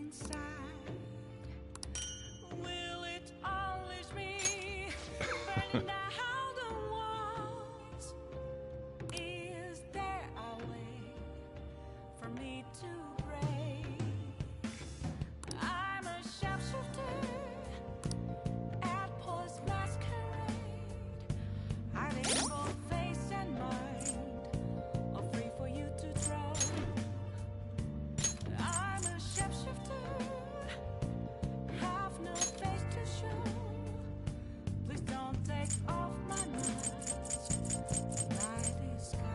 inside. Will it unleash me, burning down the walls? Is there a way for me to break? I'm a sharpshooter at post masquerade, hiding both face and mind, all free for you to draw. I'm a shapeshifter, have no face to show. Please don't take off my mask, my disguise.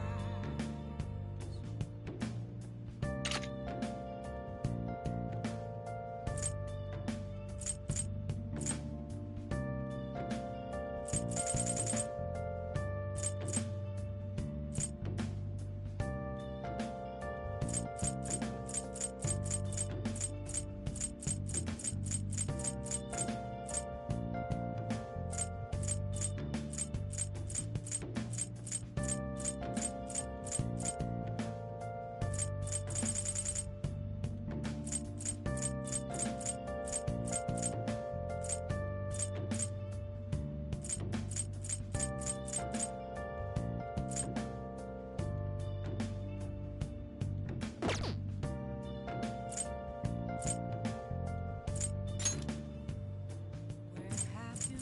Where have you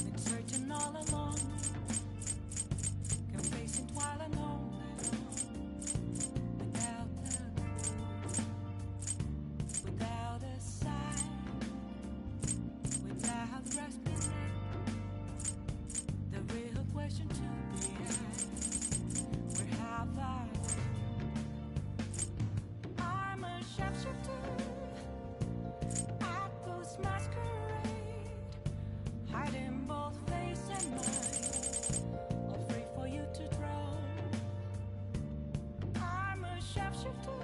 been searching all along, confessing while alone, without a clue, without a sign, without grasping the real question to be asked. Where have I been? I'm a sharpshooter at post masquerade, hiding both face and mind, all free for you to draw. I'm a sharpshooter,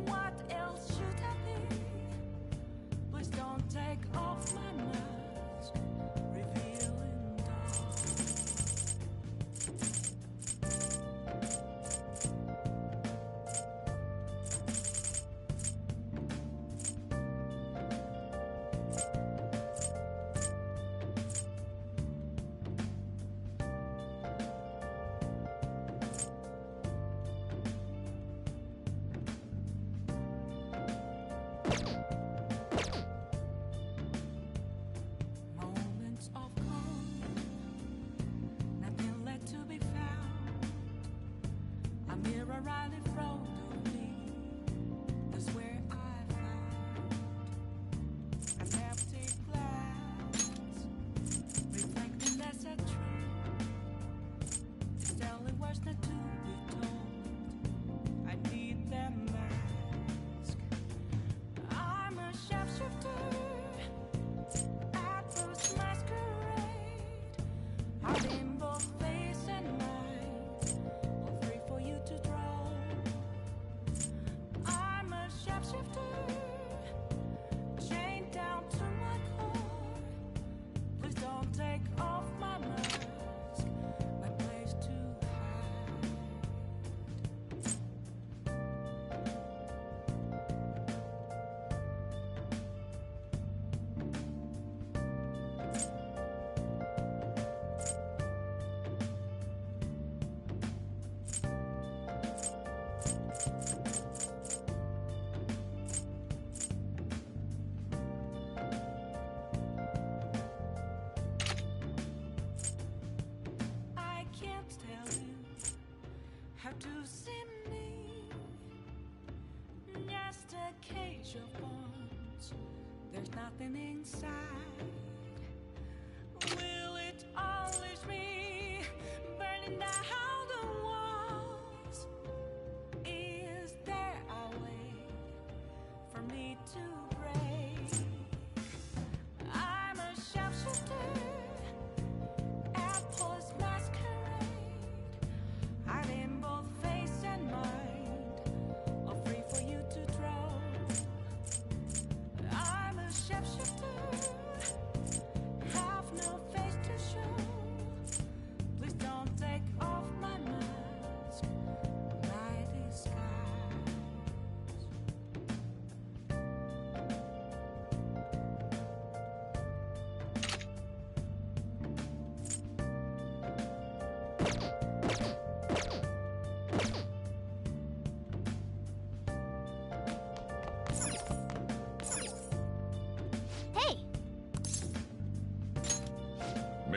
what else should I be? Please don't take off my mask, revealing dawn. Moments of calm, nothing left to be found. A mirror right in front of me, that's where I found an empty glass, reflecting that's a truth. It's telling words not to be told. I need that mask. I'm a sharpshooter at post masquerade, hiding both face and mind, all free for you to draw. I'm a sharpshifter, chained down to my core. Please don't take off my mask, my place to hide. I can't tell you how to see me, just a cage of bones. There's nothing inside. Will it unleash me, burning down the walls? Is there a way for me to break? I'm a sharpshooter at post masquerade, hiding both face and mind, all free for you to draw. I'm a sharpshooter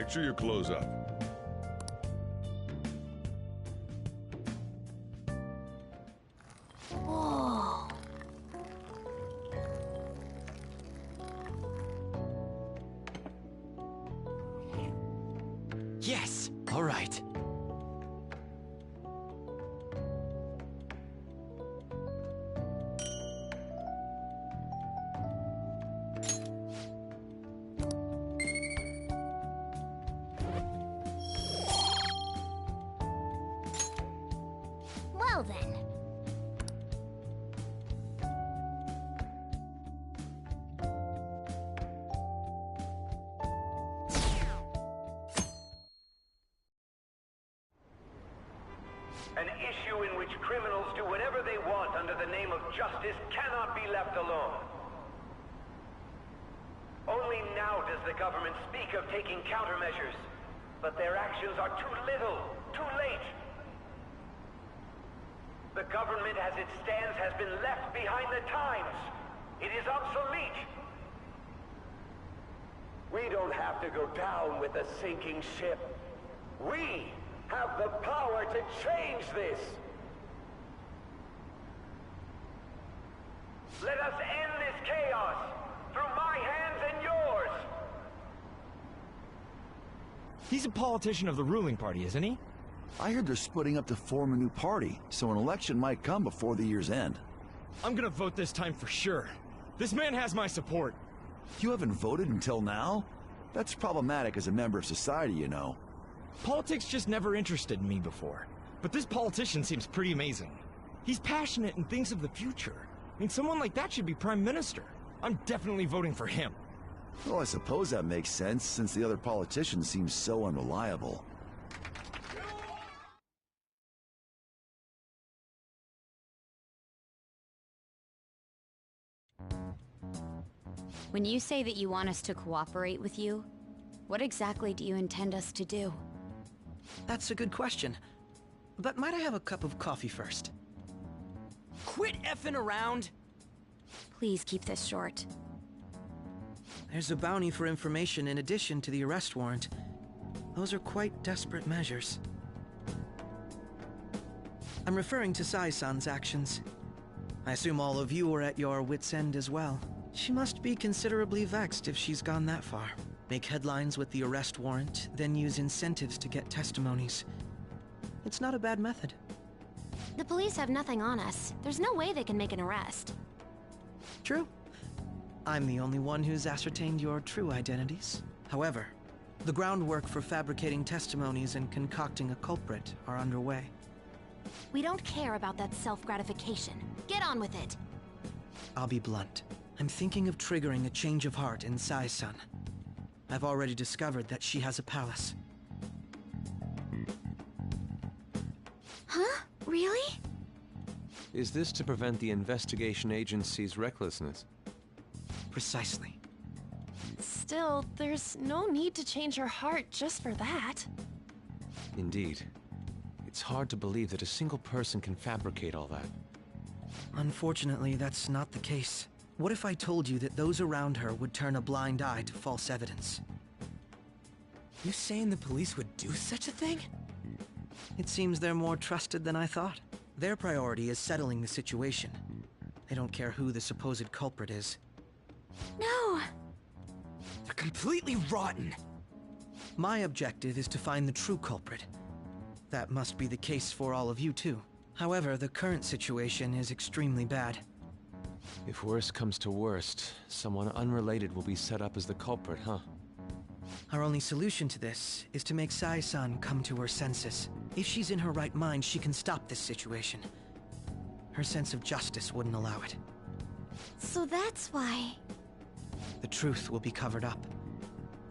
Make sure you close up. Whoa. Yes! All right. Well then. An issue in which criminals do whatever they want under the name of justice cannot be left alone. Only now does the government speak of taking countermeasures, but their actions are too little, too late. The government as it stands has been left behind the times. It is obsolete. We don't have to go down with a sinking ship. We have the power to change this. Let us end this chaos through my hands and yours. He's a politician of the ruling party, isn't he? I heard they're splitting up to form a new party, so an election might come before the year's end. I'm gonna vote this time for sure. This man has my support. You haven't voted until now? That's problematic as a member of society, you know. Politics just never interested me before. But this politician seems pretty amazing. He's passionate and thinks of the future. I mean, someone like that should be prime minister. I'm definitely voting for him. Well, I suppose that makes sense, since the other politicians seem so unreliable. When you say that you want us to cooperate with you, what exactly do you intend us to do? That's a good question. But might I have a cup of coffee first? Quit effing around! Please keep this short. There's a bounty for information in addition to the arrest warrant. Those are quite desperate measures. I'm referring to Sai-san's actions. I assume all of you are at your wits' end as well. She must be considerably vexed if she's gone that far. Make headlines with the arrest warrant, then use incentives to get testimonies. It's not a bad method. The police have nothing on us. There's no way they can make an arrest. True. I'm the only one who's ascertained your true identities. However, the groundwork for fabricating testimonies and concocting a culprit are underway. We don't care about that self-gratification. Get on with it. I'll be blunt. I'm thinking of triggering a change of heart in Sai-san. I've already discovered that she has a palace. Huh? Really? Is this to prevent the investigation agency's recklessness? Precisely. Still, there's no need to change her heart just for that. Indeed. It's hard to believe that a single person can fabricate all that. Unfortunately, that's not the case. What if I told you that those around her would turn a blind eye to false evidence? You saying the police would do such a thing? It seems they're more trusted than I thought. Their priority is settling the situation. They don't care who the supposed culprit is. No! They're completely rotten! My objective is to find the true culprit. That must be the case for all of you too. However, the current situation is extremely bad. If worst comes to worst, someone unrelated will be set up as the culprit, huh? Our only solution to this is to make Sai-san come to her senses. If she's in her right mind, she can stop this situation. Her sense of justice wouldn't allow it. So that's why... The truth will be covered up,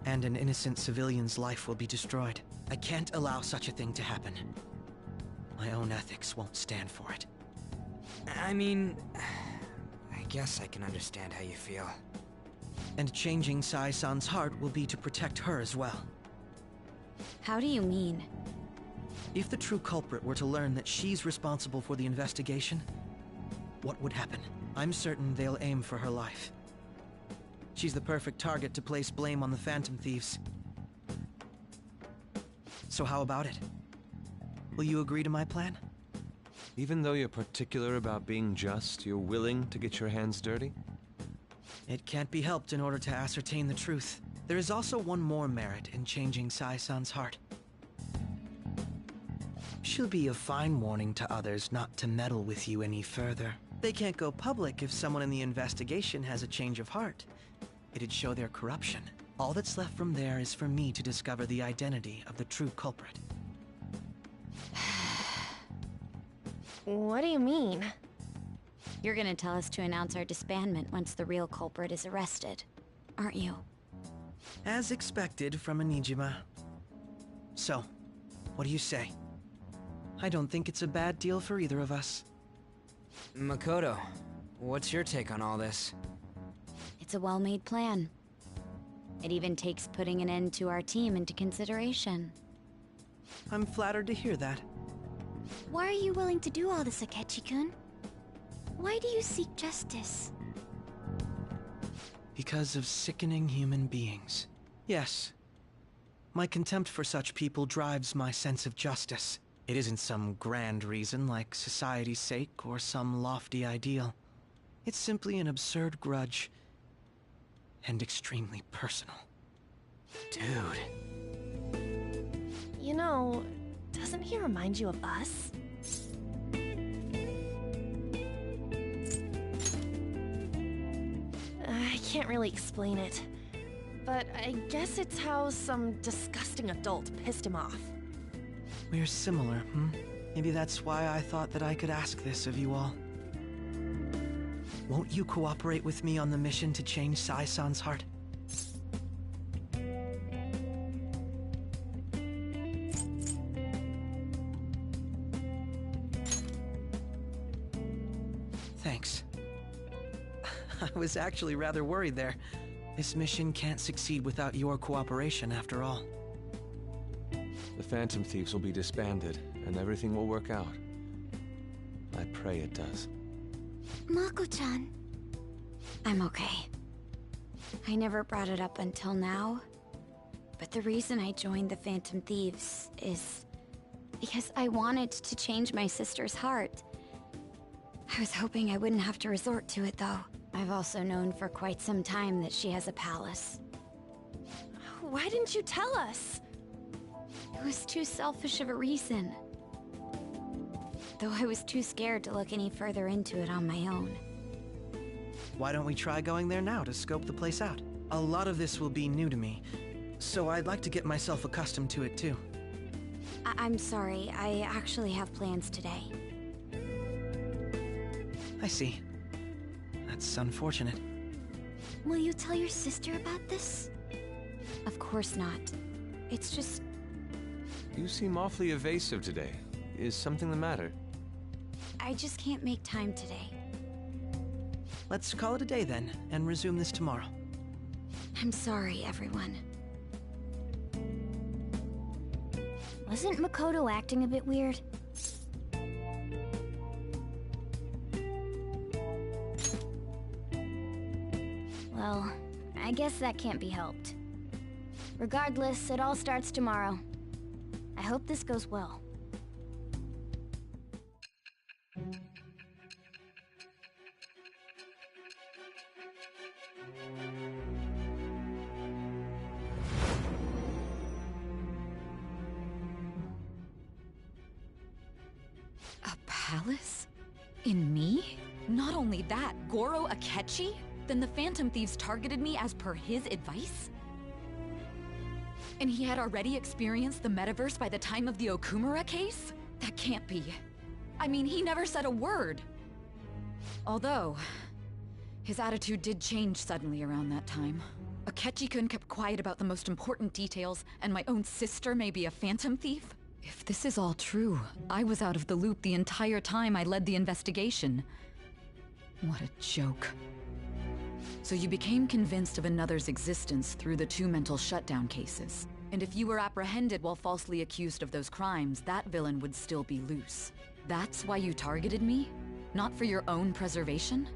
and an innocent civilian's life will be destroyed. I can't allow such a thing to happen. My own ethics won't stand for it. I mean... I guess I can understand how you feel. And changing Sai-san's heart will be to protect her as well. How do you mean? If the true culprit were to learn that she's responsible for the investigation, what would happen? I'm certain they'll aim for her life. She's the perfect target to place blame on the Phantom Thieves. So how about it? Will you agree to my plan? Even though you're particular about being just, you're willing to get your hands dirty? It can't be helped in order to ascertain the truth. There is also one more merit in changing Sai-san's heart. She'll be a fine warning to others not to meddle with you any further. They can't go public if someone in the investigation has a change of heart. It'd show their corruption. All that's left from there is for me to discover the identity of the true culprit. What do you mean? You're gonna tell us to announce our disbandment once the real culprit is arrested, aren't you? As expected from a Nijima. So, what do you say? I don't think it's a bad deal for either of us. Makoto, what's your take on all this? It's a well-made plan. It even takes putting an end to our team into consideration. I'm flattered to hear that. Why are you willing to do all this, Akechi-kun? Why do you seek justice? Because of sickening human beings. Yes. My contempt for such people drives my sense of justice. It isn't some grand reason like society's sake or some lofty ideal. It's simply an absurd grudge. And extremely personal. Dude. You know, doesn't he remind you of us? I can't really explain it, but I guess it's how some disgusting adult pissed him off. We're similar, Maybe that's why I thought that I could ask this of you all. Won't you cooperate with me on the mission to change Sai-san's heart? Thanks. I was actually rather worried there. This mission can't succeed without your cooperation, after all. The Phantom Thieves will be disbanded, and everything will work out. I pray it does. Mako-chan. I'm okay. I never brought it up until now, but the reason I joined the Phantom Thieves is because I wanted to change my sister's heart. I was hoping I wouldn't have to resort to it, though. I've also known for quite some time that she has a palace. Why didn't you tell us? It was too selfish of a reason. Though I was too scared to look any further into it on my own. Why don't we try going there now to scope the place out? A lot of this will be new to me, so I'd like to get myself accustomed to it too. I'm sorry, I actually have plans today. I see. That's unfortunate. Will you tell your sister about this? Of course not. It's just... You seem awfully evasive today. Is something the matter? I just can't make time today. Let's call it a day then, and resume this tomorrow. I'm sorry, everyone. Wasn't Makoto acting a bit weird? Well, I guess that can't be helped. Regardless, it all starts tomorrow. I hope this goes well. A palace? In me? Not only that, Goro Akechi? Then the Phantom Thieves targeted me as per his advice? And he had already experienced the metaverse by the time of the Okumura case? That can't be. I mean, he never said a word. Although, his attitude did change suddenly around that time. Akechi-kun kept quiet about the most important details, and my own sister may be a Phantom Thief? If this is all true, I was out of the loop the entire time I led the investigation. What a joke. So you became convinced of another's existence through the two mental shutdown cases. And if you were apprehended while falsely accused of those crimes, that villain would still be loose. That's why you targeted me? Not for your own preservation?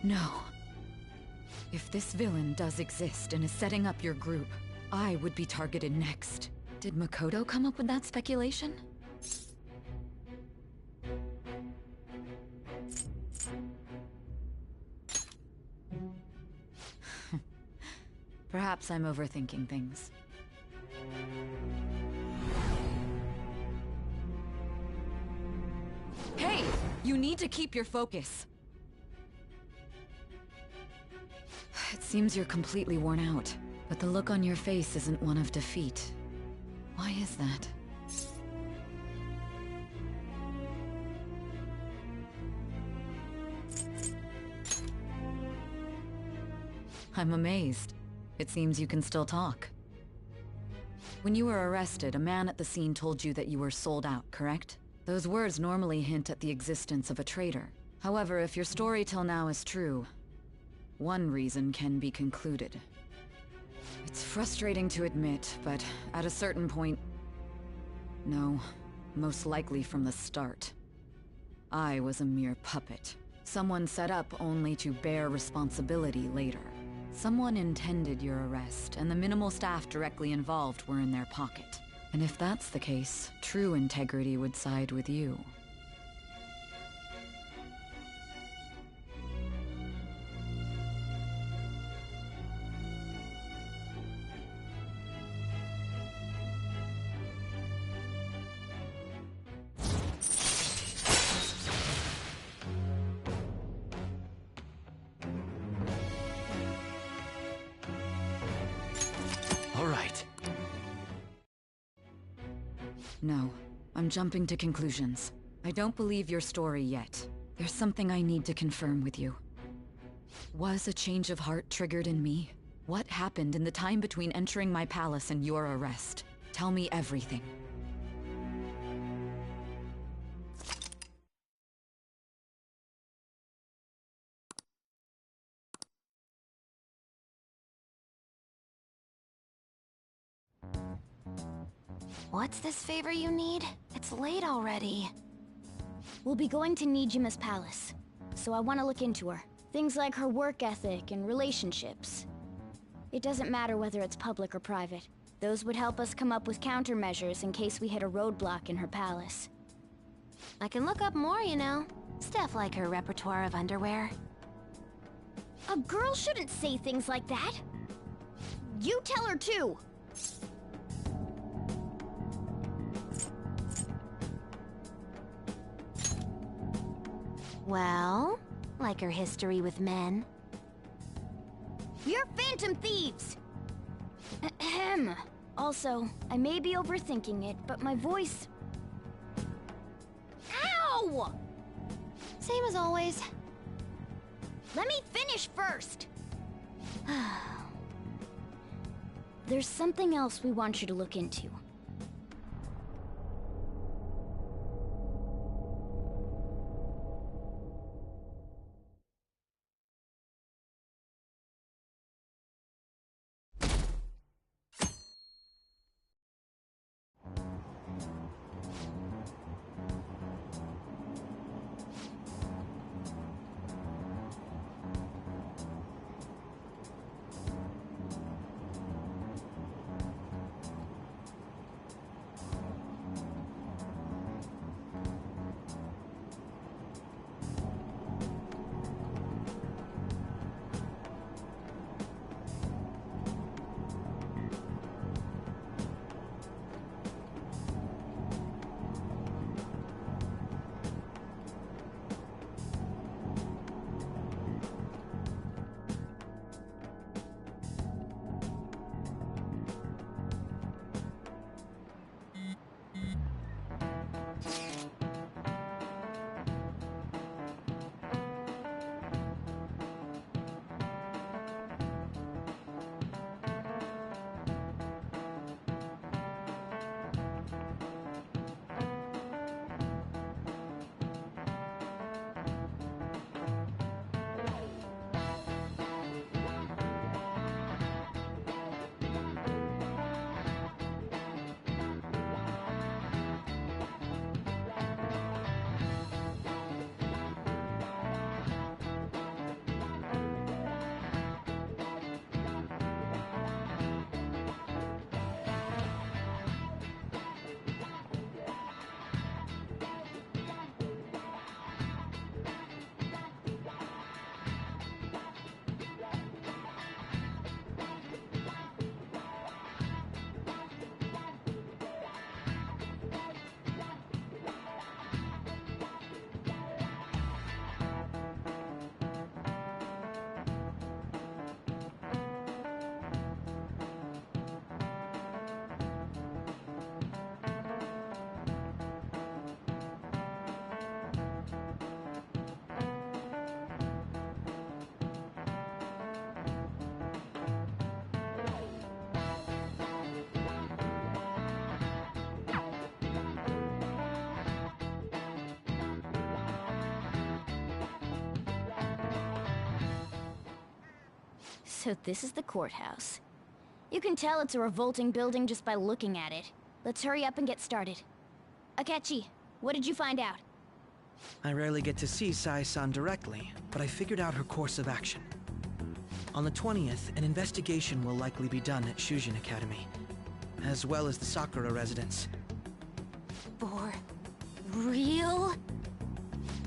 No. If this villain does exist and is setting up your group, I would be targeted next. Did Makoto come up with that speculation? Perhaps I'm overthinking things. Hey! You need to keep your focus. It seems you're completely worn out, but the look on your face isn't one of defeat. Why is that? I'm amazed. It seems you can still talk. When you were arrested, a man at the scene told you that you were sold out, correct? Those words normally hint at the existence of a traitor. However, if your story till now is true, one reason can be concluded. It's frustrating to admit, but at a certain point... No, most likely from the start. I was a mere puppet. Someone set up only to bear responsibility later. Someone intended your arrest, and the minimal staff directly involved were in their pocket. And if that's the case, true integrity would side with you. All right. No, I'm jumping to conclusions. I don't believe your story yet. There's something I need to confirm with you. Was a change of heart triggered in me? What happened in the time between entering my palace and your arrest? Tell me everything. What's this favor you need? It's late already. We'll be going to Nijima's palace, so I want to look into her. Things like her work ethic and relationships. It doesn't matter whether it's public or private. Those would help us come up with countermeasures in case we hit a roadblock in her palace. I can look up more, you know. Stuff like her repertoire of underwear. A girl shouldn't say things like that. You tell her too. Well, like her history with men. You're Phantom Thieves! Ahem. Also, I may be overthinking it, but my voice... Ow! Same as always. Let me finish first! There's something else we want you to look into. So this is the courthouse. You can tell it's a revolting building just by looking at it. Let's hurry up and get started. Akechi, what did you find out? I rarely get to see Sai-san directly, but I figured out her course of action. On the 20th, an investigation will likely be done at Shujin Academy, as well as the Sakura residence. For real?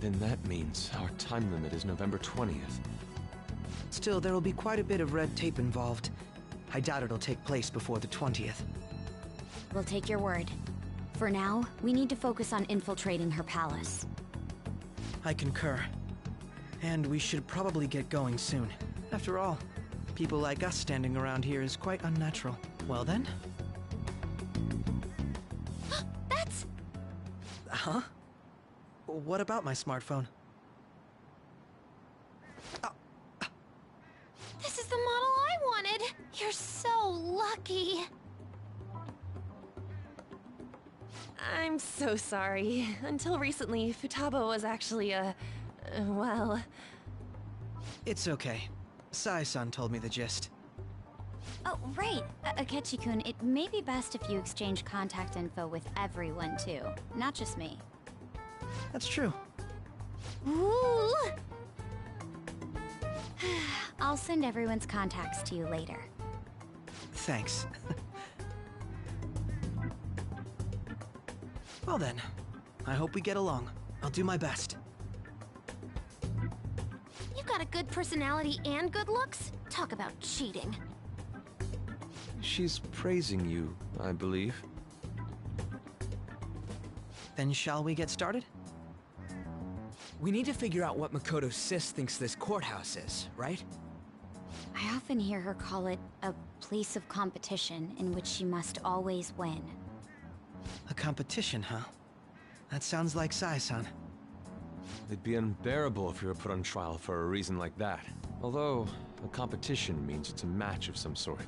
Then that means our time limit is November 20th. Still, there will be quite a bit of red tape involved. I doubt it'll take place before the 20th. We'll take your word. For now, we need to focus on infiltrating her palace. I concur. And we should probably get going soon. After all, people like us standing around here is quite unnatural. Well then? That's... Huh? What about my smartphone? This is the model I wanted! You're so lucky! I'm so sorry. Until recently, Futaba was actually well... It's okay. Sai-san told me the gist. Oh, right. Akechi-kun, it may be best if you exchange contact info with everyone, too. Not just me. That's true. Ooh! I'll send everyone's contacts to you later. Thanks. Well then, I hope we get along. I'll do my best. You got a good personality and good looks? Talk about cheating. She's praising you, I believe. Then shall we get started? We need to figure out what Makoto Sis thinks this courthouse is, right? I often hear her call it a place of competition in which she must always win. A competition, huh? That sounds like Sai-san. It'd be unbearable if you were put on trial for a reason like that. Although, a competition means it's a match of some sort.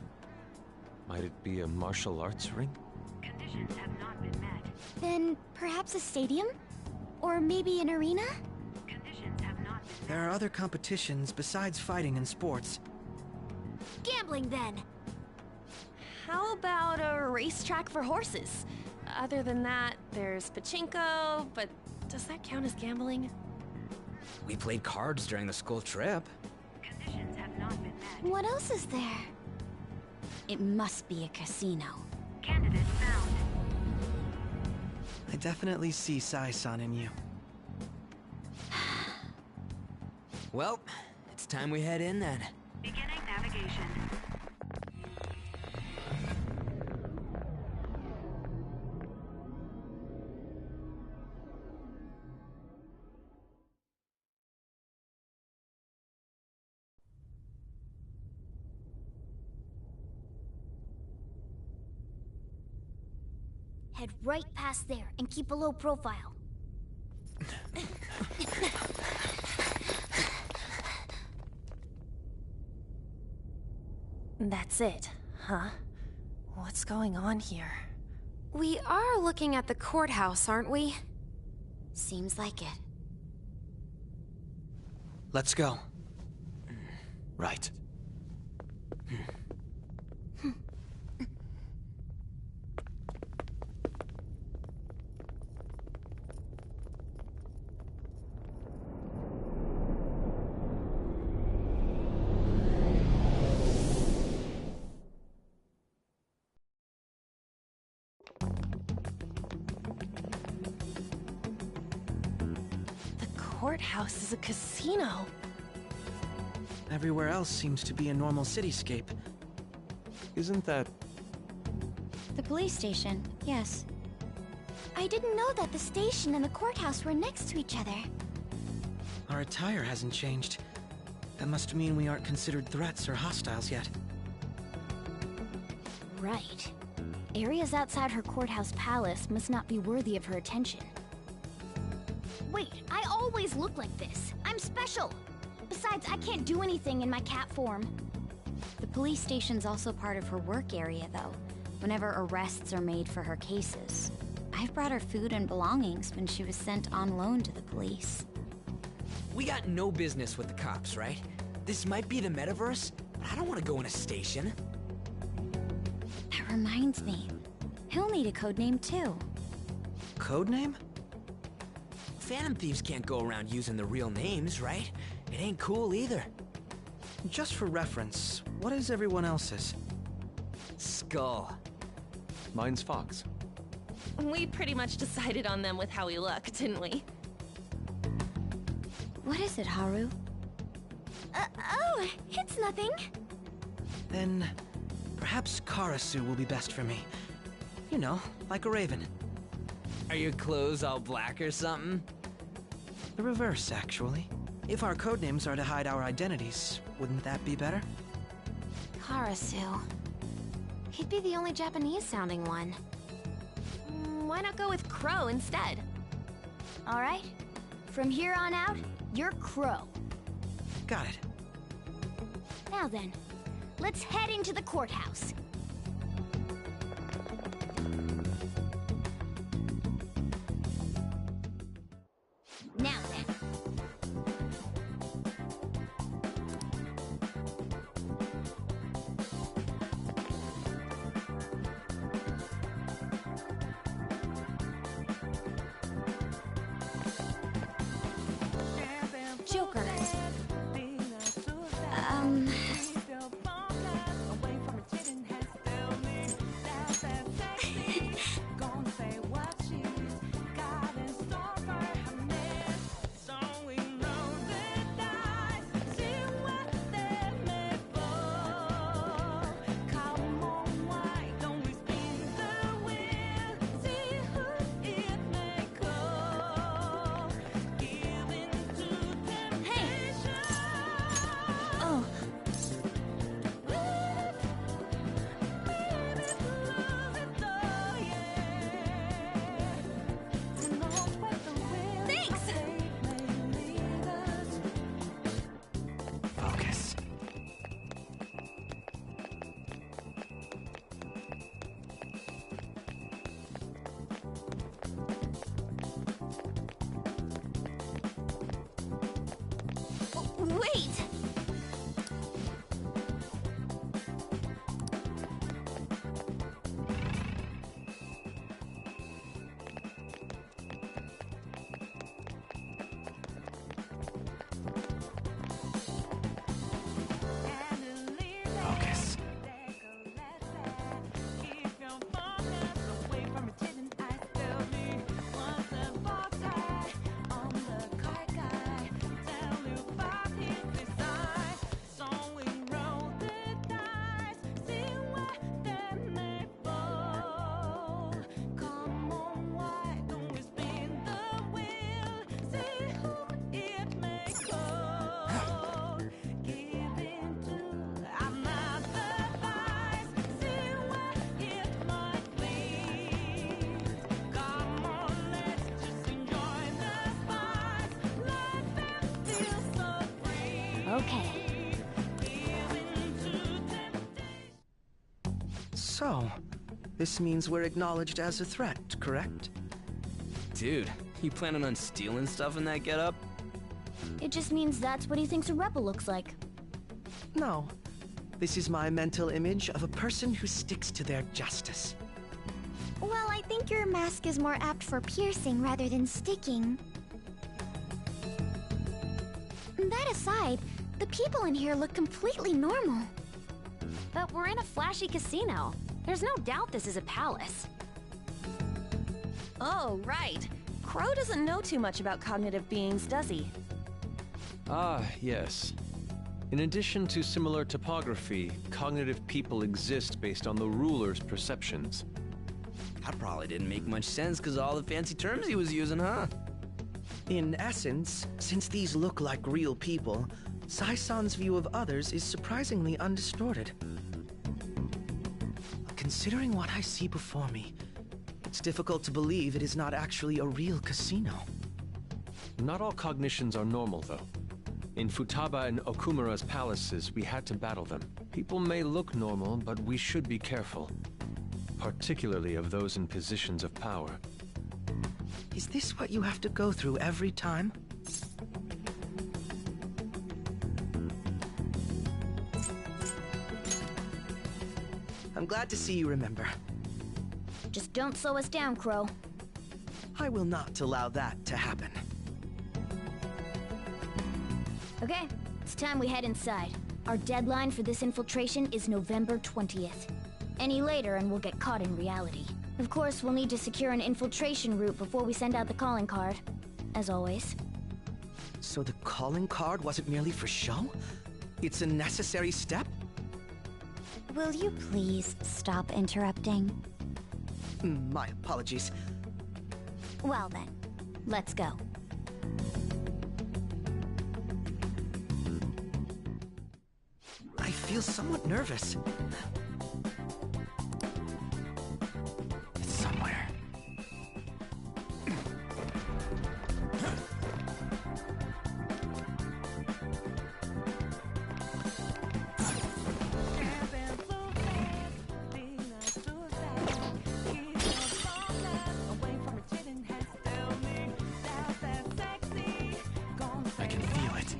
Might it be a martial arts ring? Conditions have not been met. Then perhaps a stadium? Or maybe an arena? Conditions have not been met. There are other competitions besides fighting and sports. Gambling, then! How about a racetrack for horses? Other than that, there's pachinko, but does that count as gambling? We played cards during the school trip. Conditions have not been met. What else is there? It must be a casino. Candidate found. I definitely see Sai-san in you. Well, it's time we head in then. Beginning navigation. Head right past there and keep a low profile. That's it, huh? What's going on here? We are looking at the courthouse, aren't we? Seems like it. Let's go. Right. Courthouse is a casino. Everywhere else seems to be a normal cityscape. Isn't that... The police station, yes. I didn't know that the station and the courthouse were next to each other. Our attire hasn't changed. That must mean we aren't considered threats or hostiles yet. Right. Areas outside her courthouse palace must not be worthy of her attention. Wait, I always look like this. I'm special. Besides, I can't do anything in my cat form. The police station's also part of her work area, though, whenever arrests are made for her cases. I've brought her food and belongings when she was sent on loan to the police. We got no business with the cops, right? This might be the metaverse, but I don't want to go in a station. That reminds me. He'll need a code name too. Codename? Phantom Thieves can't go around using the real names, right? It ain't cool either. Just for reference, what is everyone else's? Skull. Mine's Fox. We pretty much decided on them with how we look, didn't we? What is it, Haru? Oh, it's nothing. Then, perhaps Karasu will be best for me. You know, like a raven. Are your clothes all black or something? The reverse, actually. If our codenames are to hide our identities, wouldn't that be better? Karasu. He'd be the only Japanese-sounding one. Why not go with Crow instead? All right. From here on out, you're Crow. Got it. Now then, let's head into the courthouse. Now then. Joker. Focus. Wait! Focus. Okay. So, this means we're acknowledged as a threat, correct? Dude, you planning on stealing stuff in that getup? It just means that's what he thinks a rebel looks like. No. This is my mental image of a person who sticks to their justice. Well, I think your mask is more apt for piercing rather than sticking. That aside, the people in here look completely normal. But we're in a flashy casino. There's no doubt this is a palace. Oh, right. Crow doesn't know too much about cognitive beings, does he? Ah, yes. In addition to similar topography, cognitive people exist based on the ruler's perceptions. That probably didn't make much sense because of all the fancy terms he was using, huh? In essence, since these look like real people, Sai-san's view of others is surprisingly undistorted. Considering what I see before me, it's difficult to believe it is not actually a real casino. Not all cognitions are normal, though. In Futaba and Okumura's palaces, we had to battle them. People may look normal, but we should be careful. Particularly of those in positions of power. Is this what you have to go through every time? I'm glad to see you remember. Just don't slow us down, Crow. I will not allow that to happen. Okay, it's time we head inside. Our deadline for this infiltration is November 20th. Any later and we'll get caught in reality. Of course, we'll need to secure an infiltration route before we send out the calling card. As always. So the calling card wasn't merely for show? It's a necessary step? Will you please stop interrupting? My apologies. Well then, let's go. I feel somewhat nervous. It's somewhere. I can feel it.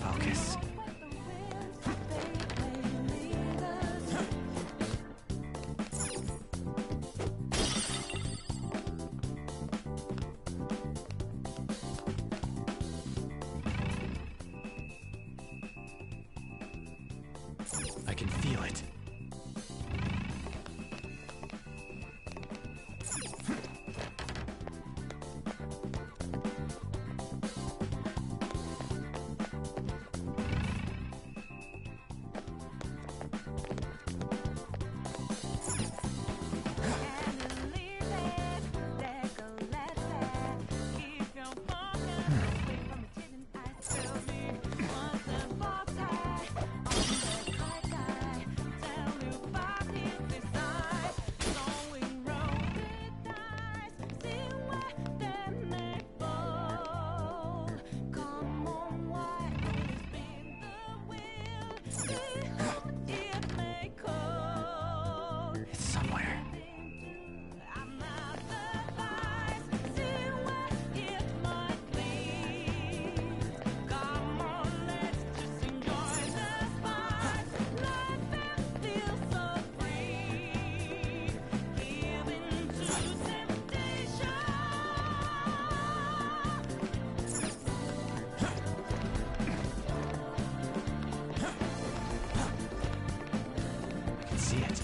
Focus. I can feel it. It's somewhere. I can see it.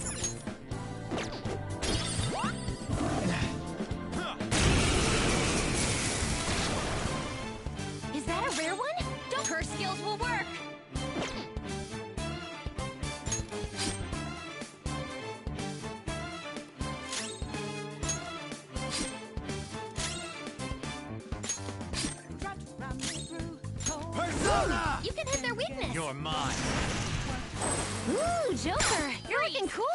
Is that a rare one? Don't. Her skills will work! Persona! You can hit their weakness! You're mine. Ooh, Joker! You're looking cool!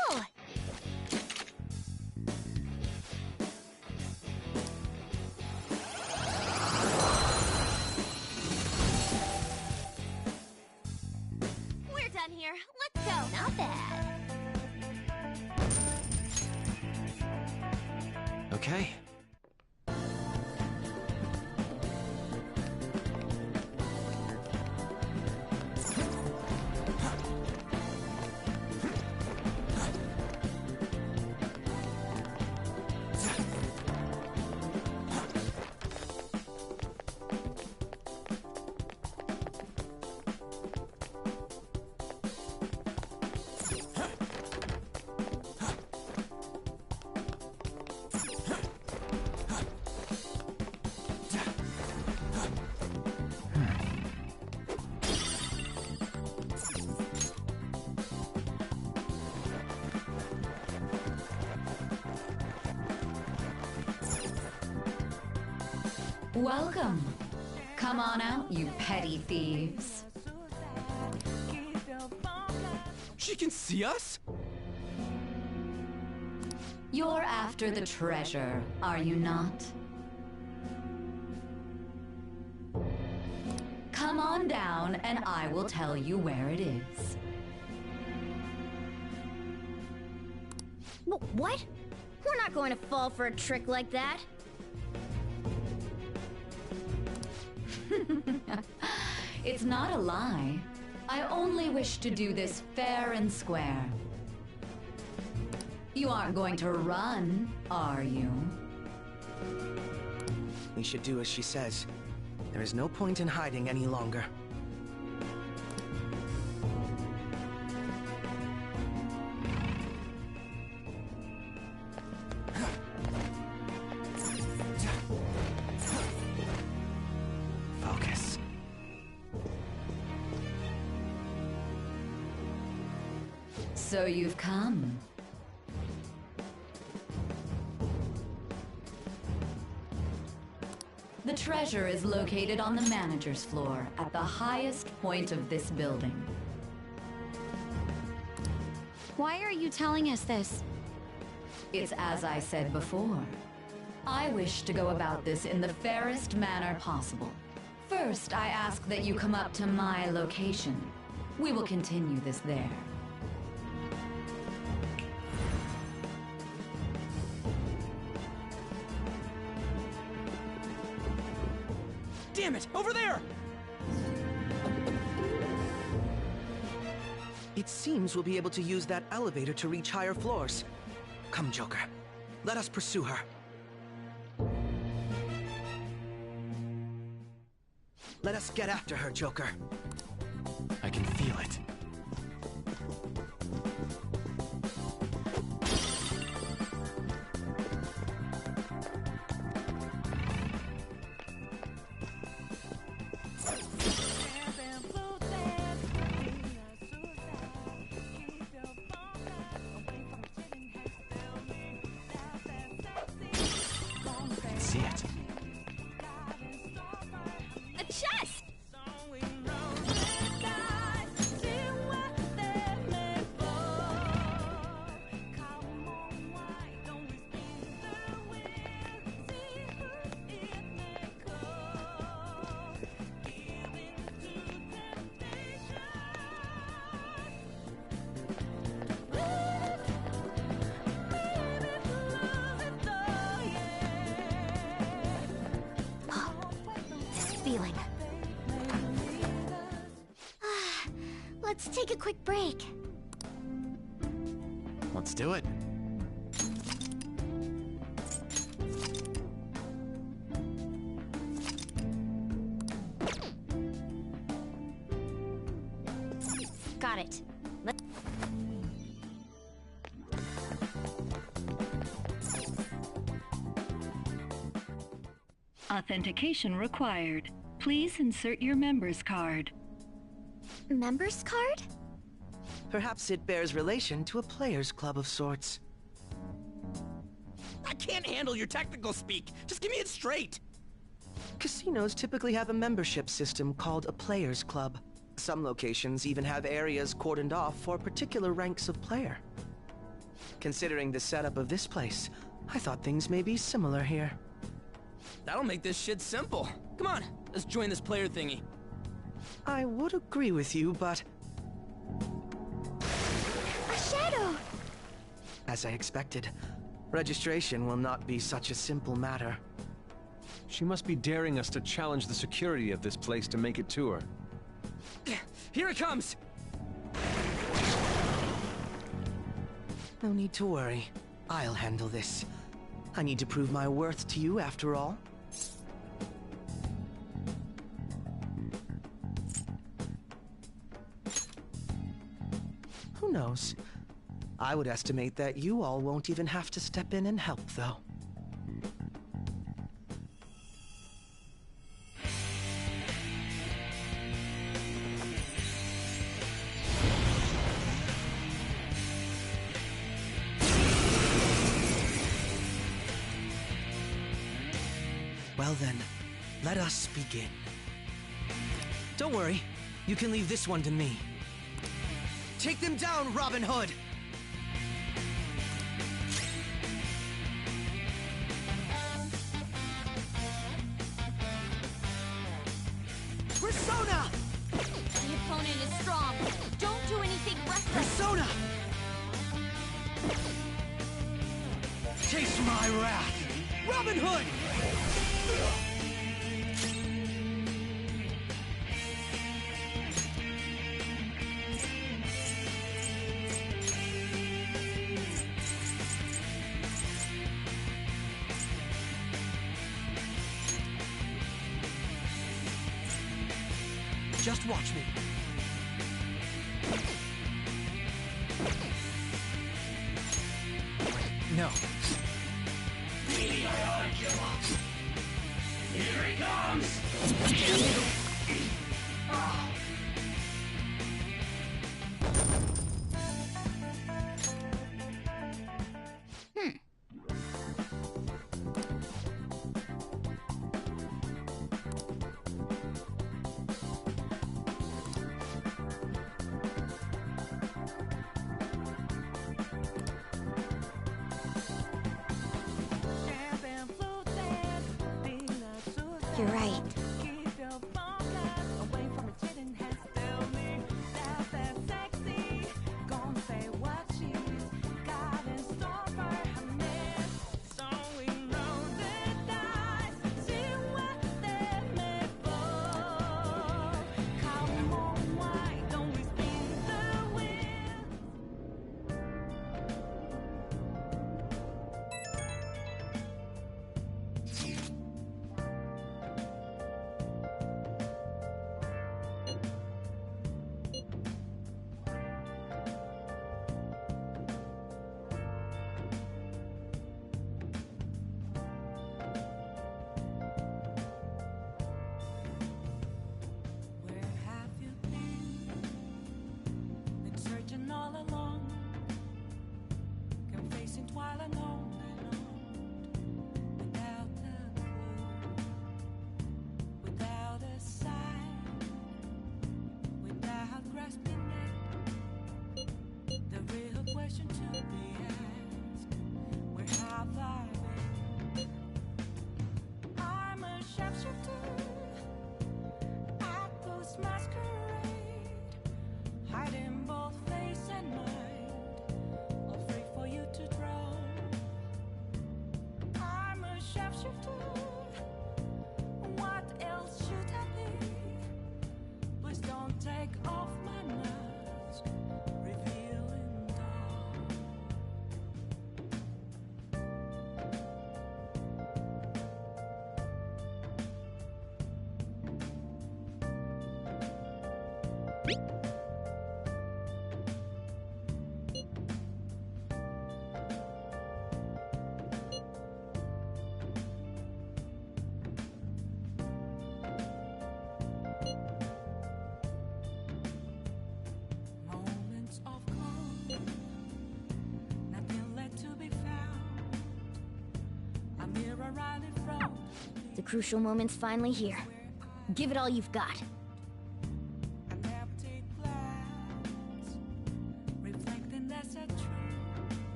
We're done here. Let's go. Not bad. Okay. Welcome. Come on out, you petty thieves. She can see us? You're after the treasure, are you not? Come on down and I will tell you where it is. What? We're not going to fall for a trick like that. It's not a lie. I only wish to do this fair and square. You aren't going to run, are you? We should do as she says. There is no point in hiding any longer. Focus. So you've come. The treasure is located on the manager's floor, at the highest point of this building. Why are you telling us this? It's as I said before. I wish to go about this in the fairest manner possible. First, I ask that you come up to my location. We will continue this there. Damn it! Over there! It seems we'll be able to use that elevator to reach higher floors. Come, Joker. Let us pursue her. Let us get after her, Joker. I can feel it. See it. A chest! Feeling. Let's take a quick break. Let's do it. Got it. Authentication required. Please insert your member's card. Member's card? Perhaps it bears relation to a players' club of sorts. I can't handle your technical speak. Just give me it straight. Casinos typically have a membership system called a players' club. Some locations even have areas cordoned off for particular ranks of player. Considering the setup of this place, I thought things may be similar here. That'll make this shit simple. Come on, let's join this player thingy. I would agree with you, but... A shadow! As I expected, registration will not be such a simple matter. She must be daring us to challenge the security of this place to make it to her. Here it comes! No need to worry. I'll handle this. I need to prove my worth to you, after all. Who knows? I would estimate that you all won't even have to step in and help, though. Well then, let us begin. Don't worry, you can leave this one to me. Take them down, Robin Hood! Persona! The opponent is strong. Don't do anything reckless. Persona! Taste my wrath! Robin Hood! Just watch me. No. Here he comes! You're right. The crucial moment's finally here. Give it all you've got.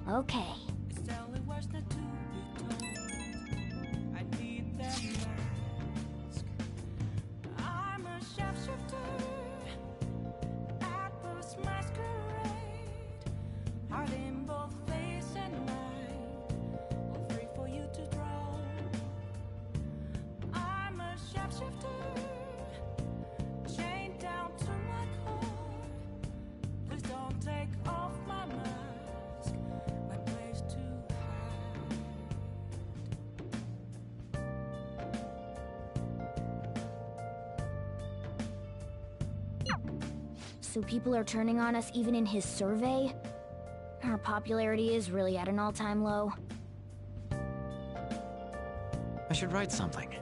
Okay. So people are turning on us even in his survey? Our popularity is really at an all-time low. I should write something.